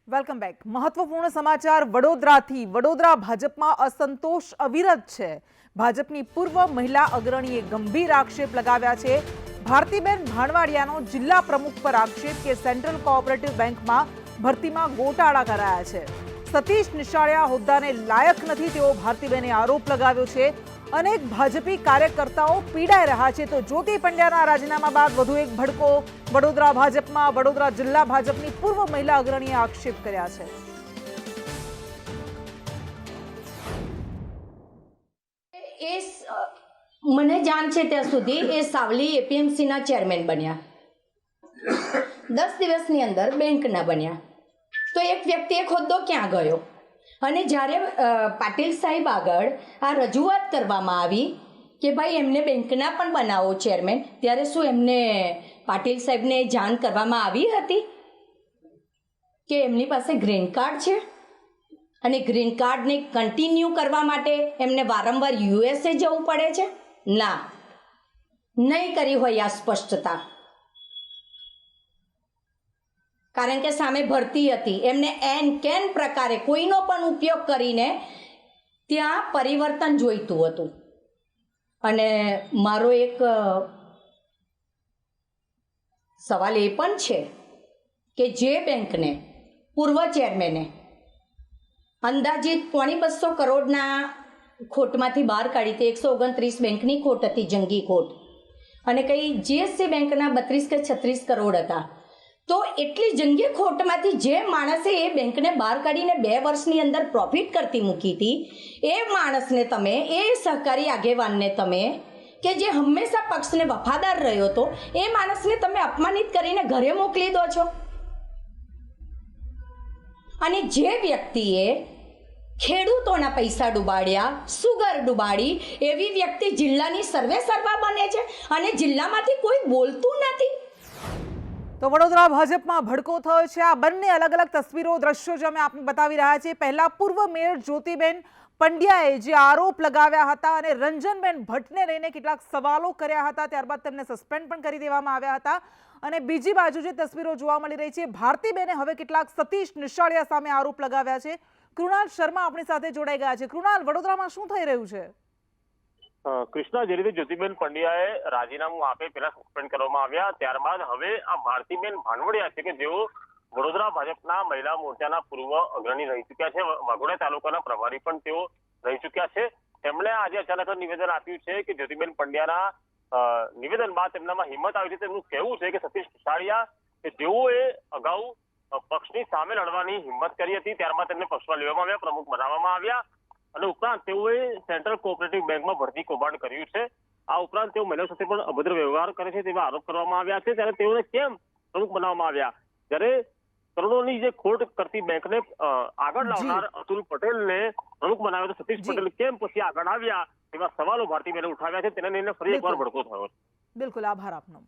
Welcome back. મહત્વપૂર્ણ સમાચાર વડોદરાથી. વડોદરા ભાજપમાં અસંતોષ અવિરત છે. ભાજપની પૂર્વ મહિલા અગ્રણીએ ગંભીર આક્ષેપ લગાવ્યા છે. ભારતીબેન ભાણવાડિયાનો જિલ્લા પ્રમુખ પર આક્ષેપ કે સેન્ટ્રલ કોઓપરેટિવ બેંકમાં ભરતીમાં ગોટાળા કરાયા છે. સતીશ નિશાળિયા હોદ્દાને લાયક નથી તેવો ભારતીબેને આરોપ લગાવ્યો છે. અનેક ભાજપી કાર્યકર્તાઓ પીડાઈ રહ્યા છે. તો જ્યોતિ પંડ્યાના રાજીનામા બાદ વધુ એક ભડકો વડોદરા ભાજપમાં. વડોદરા જિલ્લા ભાજપની પૂર્વ મહિલા અગ્રણીએ આક્ષેપ કર્યા છે. મને જાણ છે ત્યાં સુધી એ સાવલી એપીએમસીના ચેરમેન બન્યા, 10 દિવસની અંદર બેંકના બન્યા. તો એક વ્યક્તિ એક હોદ્દો ક્યાં ગયો? અને જ્યારે પાટીલ સાહેબ આગળ આ રજૂઆત કરવામાં આવી કે ભાઈ એમને બેંકના પણ બનાવો ચેરમેન, ત્યારે શું એમને પાટીલ સાહેબને જાણ કરવામાં આવી હતી કે એમની પાસે ગ્રીન કાર્ડ છે અને ગ્રીન કાર્ડને કન્ટિન્યુ કરવા માટે એમને વારંવાર યુએસએ જવું પડે છે? ના, નહીં કરી હોય આ સ્પષ્ટતા. કારણ કે સામે ભરતી હતી, એમને એન કેન પ્રકારે કોઈનો પણ ઉપયોગ કરીને ત્યાં પરિવર્તન જોઈતું હતું. અને મારો એક સવાલ એ પણ છે કે જે બેંકને પૂર્વ ચેરમેને અંદાજિત 250 કરોડના ખોટમાંથી બહાર કાઢી હતી, 129 બેંકની ખોટ હતી, જંગી ખોટ, અને કઈ જીએસસી બેંકના 32 કે 36 કરોડ હતા. તો એટલી જંગી ખોટમાંથી જે માણસે એ બેંકને બહાર કાઢીને 2 વર્ષની અંદર પ્રોફિટ કરતી મૂકી હતી, એ માણસને તમે, એ સહકારી આગેવાનને તમે, કે જે હંમેશા પક્ષને વફાદાર રહ્યો હતો, એ માણસને તમે અપમાનિત કરીને ઘરે મોકલી દો છો. અને જે વ્યક્તિએ ખેડૂતોના પૈસા ડૂબાડ્યા, સુગર ડૂબાડી, એવી વ્યક્તિ જિલ્લાની સર્વે સર્વા બને છે અને જિલ્લામાંથી કોઈ બોલતું નથી. તો વડોદરા ભાજપમાં ભડકો થયો છે. આ બંને અલગ અલગ તસવીરો, દ્રશ્યો જે અમે આપને બતાવી રહ્યા છીએ. પહેલા પૂર્વ મેયર જ્યોતિબેન પંડ્યાએ જે આરોપ લગાવ્યા હતા અને રંજનબેન ભટ્ટને લઈને કેટલાક સવાલો કર્યા હતા, ત્યારબાદ તેમને સસ્પેન્ડ પણ કરી દેવામાં આવ્યા હતા. અને બીજી બાજુ જે તસવીરો જોવા મળી રહી છે, ભારતીબેને હવે કેટલાક સતીશ નિશાળિયા સામે આરોપ લગાવ્યા છે. કૃણાલ શર્મા આપણી સાથે જોડાઈ ગયા છે. કૃણાલ, વડોદરામાં શું થઈ રહ્યું છે? કૃષ્ણા, જે રીતે જ્યોતિબેન પંડ્યાએ રાજીનામું આપે પહેલા સસ્પેન્ડ કરવામાં આવ્યા, ત્યારબાદ હવે આ ભારતીબેન ભાણવડિયા છે કે જેઓ વડોદરા ભાજપના મહિલા મોરચાના પૂર્વ અગ્રણી રહી ચુક્યા છે, વાઘોડિયા તાલુકાના પ્રભારી પણ તેઓ રહી ચુક્યા છે. તેમણે આજે અચાનક નિવેદન આપ્યું છે કે જ્યોતિબેન પંડ્યાના નિવેદન બાદ તેમનામાં હિંમત આવી છે. તેમનું કહેવું છે કે સતીશ નિશાળિયા કે જેઓએ અગાઉ પક્ષની સામે લડવાની હિંમત કરી હતી, ત્યારબાદ તેમને પક્ષમાં લેવામાં આવ્યા, પ્રમુખ બનાવવામાં આવ્યા, અને ઉપરાંત તેઓએ સેન્ટ્રલ કોઓપરેટિવ બેંકમાં ભરતી કૌભાંડ કર્યું છે. આ ઉપરાંત તેઓ મહિલાઓ સાથે પણ અભદ્ર વ્યવહાર કરે છે તેવા આરોપ કરવામાં આવ્યા છે. ત્યારે તેઓને કેમ પ્રમુખ બનાવવામાં આવ્યા? જ્યારે કરોડોની જે ખોટ કરતી બેંકને આગળ લાવનાર અતુલ પટેલને પ્રમુખ બનાવ્યો તો સતીશ પટેલ કેમ પછી આગળ આવ્યા? એવા સવાલો ભારતીબેને ઉઠાવ્યા છે. તેને લઈને ફરી એકવાર ભડકો થયો છે. બિલકુલ, આભાર આપનો.